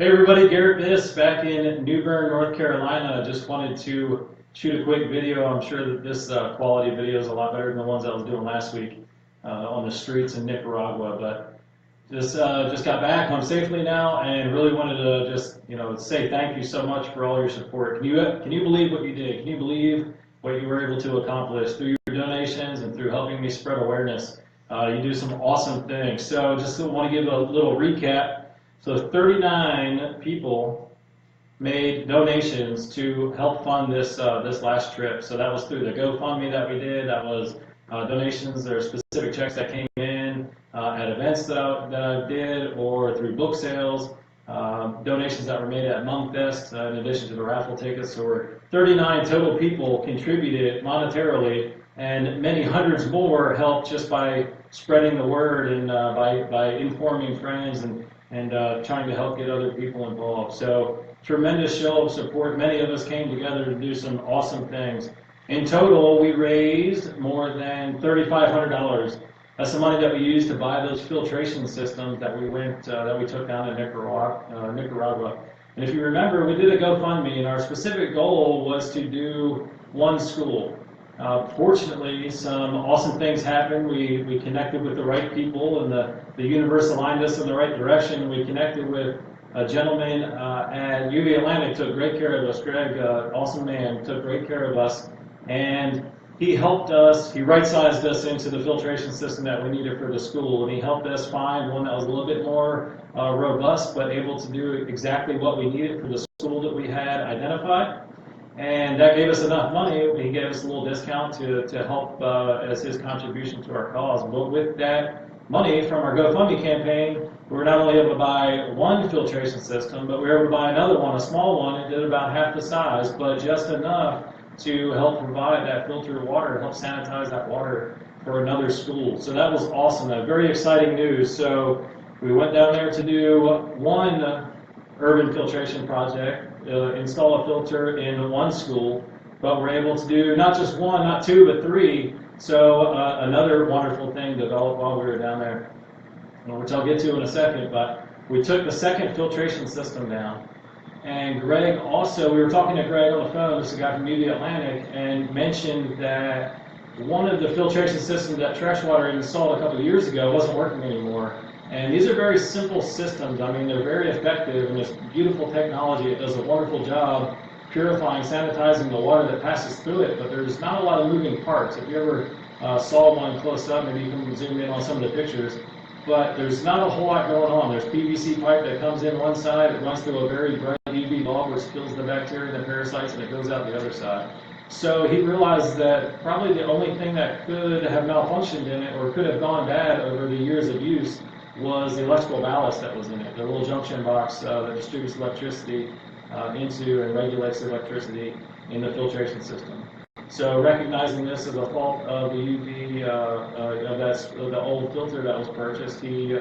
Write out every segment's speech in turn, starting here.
Hey everybody, Garrett Biss back in New Bern, North Carolina. Just wanted to shoot a quick video. I'm sure that this quality video is a lot better than the ones I was doing last week on the streets in Nicaragua. But just got back home safely now, and really wanted to just say thank you so much for all your support. Can you believe what you did? Can you believe what you were able to accomplish through your donations and through helping me spread awareness? You do some awesome things. So just want to give a little recap. So 39 people made donations to help fund this last trip. So that was through the GoFundMe that we did. That was donations or specific checks that came in at events that I did, or through book sales, donations that were made at MUMFest in addition to the raffle tickets. So we're 39 total people contributed monetarily, and many hundreds more helped just by spreading the word and by informing friends and trying to help get other people involved. So tremendous show of support. Many of us came together to do some awesome things. In total, we raised more than $3,500. That's the money that we used to buy those filtration systems that we took down to Nicaragua. And if you remember, we did a GoFundMe, and our specific goal was to do one school. Fortunately, some awesome things happened. We connected with the right people, and the universe aligned us in the right direction. We connected with a gentleman at UV Atlantic, took great care of us. Greg, awesome man, took great care of us, and he helped us. He right-sized us into the filtration system that we needed for the school, and he helped us find one that was a little bit more robust, but able to do exactly what we needed for the school that we had identified. And that gave us enough money. He gave us a little discount to help as his contribution to our cause. But with that money from our GoFundMe campaign, we were not only able to buy one filtration system, but we were able to buy another one, a small one. It did about half the size, but just enough to help provide that filtered water, help sanitize that water for another school. So that was awesome. That very exciting news. So we went down there to do one urban filtration project. Install a filter in one school, but we're able to do not just one, not two, but three. So another wonderful thing developed while we were down there, which I'll get to in a second, but we took the second filtration system down. And Greg also, we were talking to Greg on the phone, this is a guy from UV Atlantic, and mentioned that one of the filtration systems that Trashwater installed a couple of years ago wasn't working anymore. And these are very simple systems. I mean, they're very effective, and this beautiful technology. It does a wonderful job purifying, sanitizing the water that passes through it, but there's not a lot of moving parts. If you ever saw one close up, maybe you can zoom in on some of the pictures, but there's not a whole lot going on. There's PVC pipe that comes in one side, it runs through a very bright UV bulb which kills the bacteria and the parasites, and it goes out the other side. So he realized that probably the only thing that could have malfunctioned in it or could have gone bad over the years of use was the electrical ballast that was in it, the little junction box that distributes electricity into and regulates the electricity in the filtration system. So recognizing this as a fault of the UV, that's the old filter that was purchased, he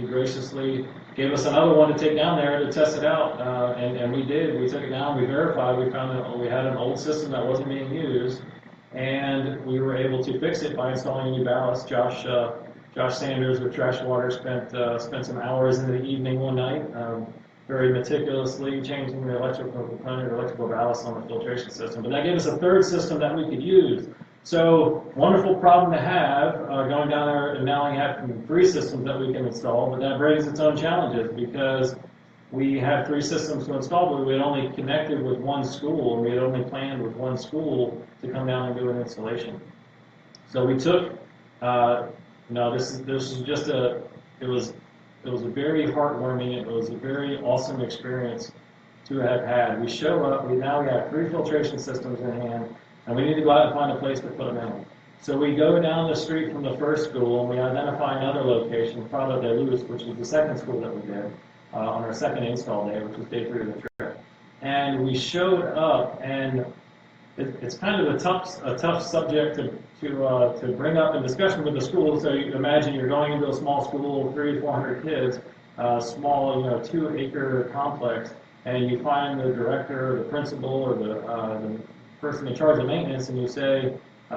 graciously gave us another one to take down there to test it out, and we did. We took it down, we verified, we found that we had an old system that wasn't being used, and we were able to fix it by installing a new ballast. Josh Sanders with Trashwater spent some hours in the evening one night, very meticulously changing the electrical component or electrical ballast on the filtration system. But that gave us a third system that we could use. So wonderful problem to have, going down there and now having three systems that we can install, but that brings its own challenges because we had three systems to install, but we had only connected with one school, and we had only planned with one school to come down and do an installation. So we took this is just it was a very heartwarming, it was a very awesome experience to have had. We show up, we have three filtration systems in hand, and we need to go out and find a place to put them in. So we go down the street from the first school, and we identify another location, Prado de Luz, which was the second school that we did on our second install day, which was day 3 of the trip. And we showed up, and it's kind of a tough subject to bring up in discussion with the school. So you imagine you're going into a small school, 300 to 400 kids, small 2-acre complex, and you find the director, or the principal, or the person in charge of maintenance, and you say,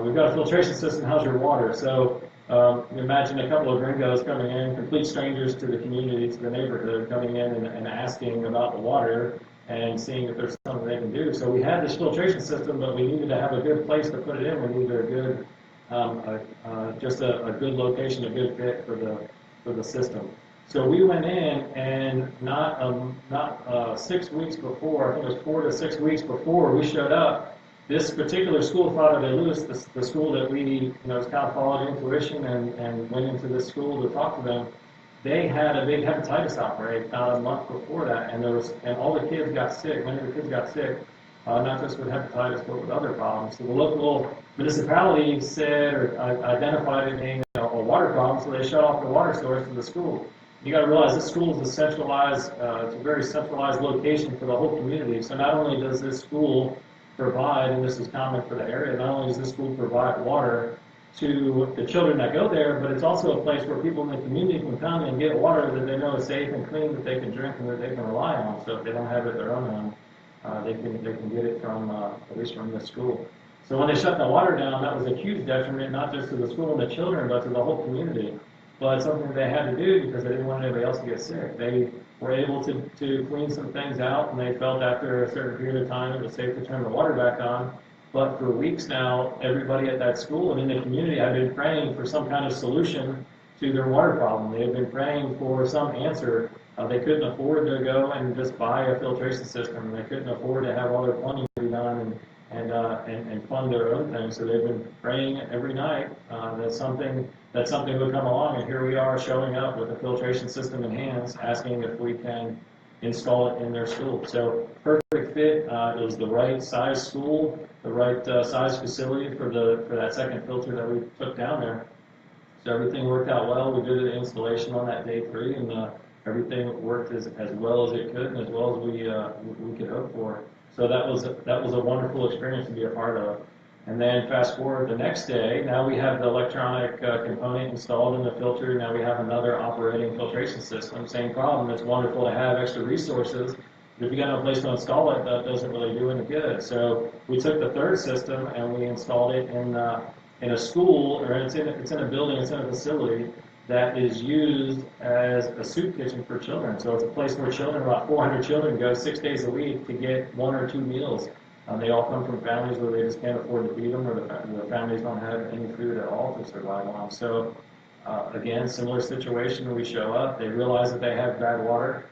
"We've got a filtration system. How's your water?" So Imagine a couple of gringos coming in, complete strangers to the community, to the neighborhood, coming in and asking about the water and seeing if there's something they can do. So we had this filtration system, but we needed to have a good place to put it in. We needed a good, just a good location, a good fit for the system. So we went in, and not 6 weeks before, I think it was 4 to 6 weeks before we showed up, this particular school, Father de Luz, the school that we kind of followed intuition and went into this school to talk to them, they had a big hepatitis outbreak about a month before that, and all the kids got sick. Many of the kids got sick, not just with hepatitis, but with other problems. So the local municipality said or identified it being a water problem, so they shut off the water source to the school. You got to realize this school is it's a very centralized location for the whole community. So not only does this school provide, and this is common for the area, not only does this school provide water to the children that go there, but it's also a place where people in the community can come and get water that they know is safe and clean, that they can drink and that they can rely on. So if they don't have it their own home, they can get it from at least from this school. So when they shut the water down, that was a huge detriment, not just to the school and the children, but to the whole community. But something they had to do because they didn't want anybody else to get sick. They were able to clean some things out, and they felt after a certain period of time it was safe to turn the water back on. But for weeks now, everybody at that school and in the community had been praying for some kind of solution to their water problem. They had been praying for some answer. They couldn't afford to go and just buy a filtration system. They couldn't afford to have all their plumbing redone and fund their own things. So they've been praying every night that something would come along, and here we are showing up with a filtration system in hands, asking if we can install it in their school. So perfect fit. It was the right size school, the right size facility for that second filter that we took down there. So everything worked out well. We did the installation on that day 3, and everything worked as well as it could and as well as we could hope for. So that was a wonderful experience to be a part of. And then fast forward the next day, now we have the electronic component installed in the filter. Now we have another operating filtration system. Same problem. It's wonderful to have extra resources, but if you got no place to install it, that doesn't really do any good. So we took the third system and we installed it in a school, or it's in a building, it's in a facility that is used as a soup kitchen for children. So it's a place where children, about 400 children, go 6 days a week to get 1 or 2 meals. They all come from families where they just can't afford to feed them, or the families don't have any food at all to survive on. So again, similar situation. We show up, they realize that they have bad water.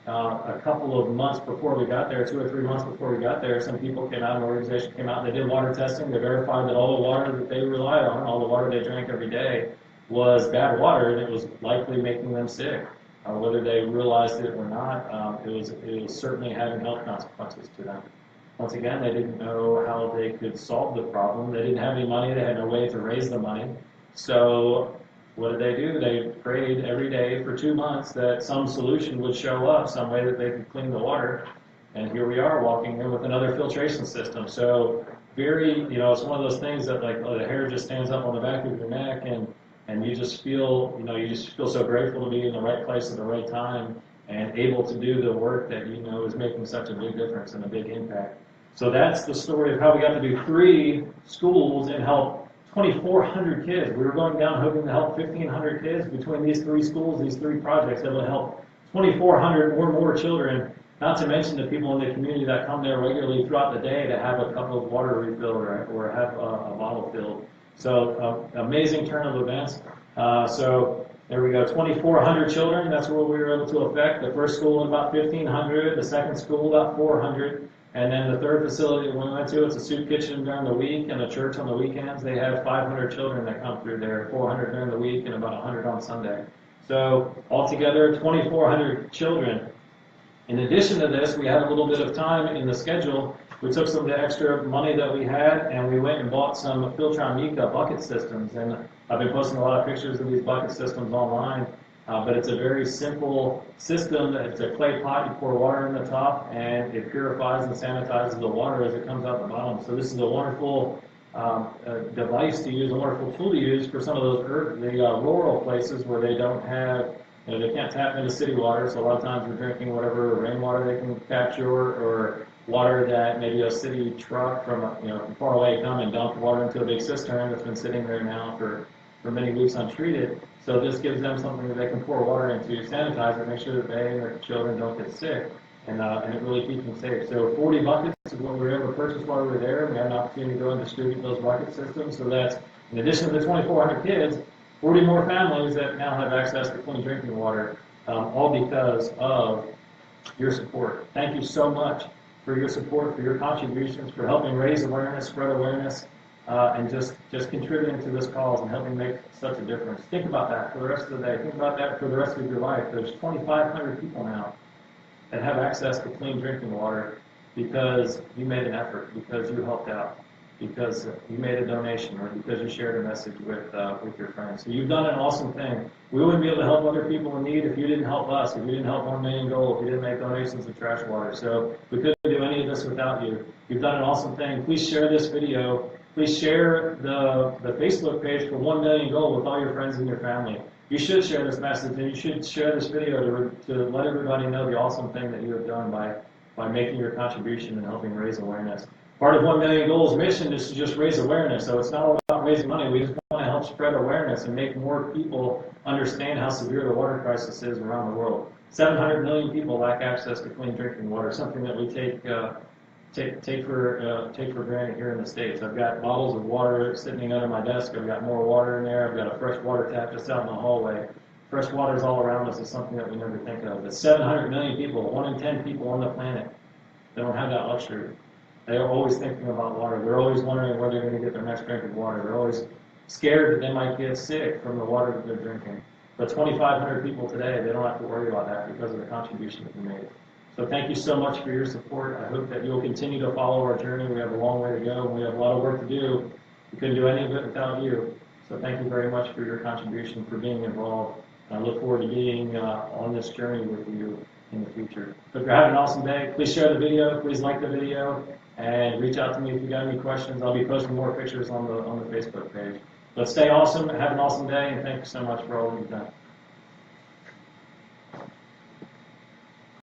A couple of months before we got there, 2 or 3 months before we got there, some people came out, an organization came out, and they did water testing. They verified that all the water that they relied on, all the water they drank every day, was bad water, and it was likely making them sick. Whether they realized it or not, it was certainly having health consequences to them. Once again, they didn't know how they could solve the problem. They didn't have any money. They had no way to raise the money. So what did they do? They prayed every day for 2 months that some solution would show up, some way that they could clean the water. And here we are walking in with another filtration system. So very, it's one of those things that like the hair just stands up on the back of your neck, and you just feel, so grateful to be in the right place at the right time and able to do the work that is making such a big difference and a big impact. So that's the story of how we got to do 3 schools and help 2,400 kids. We were going down hoping to help 1,500 kids between these 3 schools, these 3 projects that will help 2,400 or more children, not to mention the people in the community that come there regularly throughout the day to have a cup of water refilled or have a bottle filled. So amazing turn of events. So there we go, 2,400 children, that's what we were able to affect. The first school about 1,500, the second school about 400. And then the third facility we went to, it's a soup kitchen during the week and a church on the weekends. They have 500 children that come through there, 400 during the week and about 100 on Sunday. So altogether, 2,400 children. In addition to this, we had a little bit of time in the schedule. We took some of the extra money that we had and we went and bought some Filtron Mica bucket systems. And I've been posting a lot of pictures of these bucket systems online. But it's a very simple system. It's a clay pot. You pour water in the top, and it purifies and sanitizes the water as it comes out the bottom. So this is a wonderful device to use, a wonderful tool to use for some of those rural places where they don't have, they can't tap into city water. So a lot of times we're drinking whatever rainwater they can capture, or water that maybe a city truck from far away come and dump water into a big cistern that's been sitting there now for for many weeks untreated. So this gives them something that they can pour water into, sanitize it, make sure that they and their children don't get sick, and it really keeps them safe. So 40 buckets is what we were able to purchase while we were there. We had an opportunity to go and distribute those bucket systems. So that's, in addition to the 2,400 kids, 40 more families that now have access to clean drinking water, all because of your support. Thank you so much for your support, for your contributions, for helping raise awareness, spread awareness, and just contributing to this cause and helping make such a difference. Think about that for the rest of the day. Think about that for the rest of your life. There's 2,500 people now that have access to clean drinking water because you made an effort, because you helped out, because you made a donation, or because you shared a message with your friends. So you've done an awesome thing. We wouldn't be able to help other people in need if you didn't help us, if you didn't help 1 Million Goal, if you didn't make donations to Trash Water. So we couldn't do any of this without you. You've done an awesome thing. Please share this video. Please share the Facebook page for 1 Million Goal with all your friends and your family. You should share this message, and you should share this video to let everybody know the awesome thing that you have done by making your contribution and helping raise awareness. Part of 1 Million Goals' mission is to just raise awareness. So it's not all about raising money. We just want to help spread awareness and make more people understand how severe the water crisis is around the world. 700 million people lack access to clean drinking water, something that we take for granted here in the States. I've got bottles of water sitting under my desk. I've got more water in there. I've got a fresh water tap just out in the hallway. Fresh water is all around us. Is something that we never think of. But 700 million people, 1 in 10 people on the planet, they don't have that luxury. They are always thinking about water. They're always wondering where they're going to get their next drink of water. They're always scared that they might get sick from the water that they're drinking. But 2,500 people today, they don't have to worry about that because of the contribution that we made. So thank you so much for your support. I hope that you'll continue to follow our journey. We have a long way to go, and we have a lot of work to do. We couldn't do any of it without you. So thank you very much for your contribution, for being involved. I look forward to being on this journey with you in the future. Hope you're having an awesome day. Please share the video. Please like the video. And reach out to me if you got any questions. I'll be posting more pictures on the Facebook page. But stay awesome, have an awesome day, and thank you so much for all that you've done.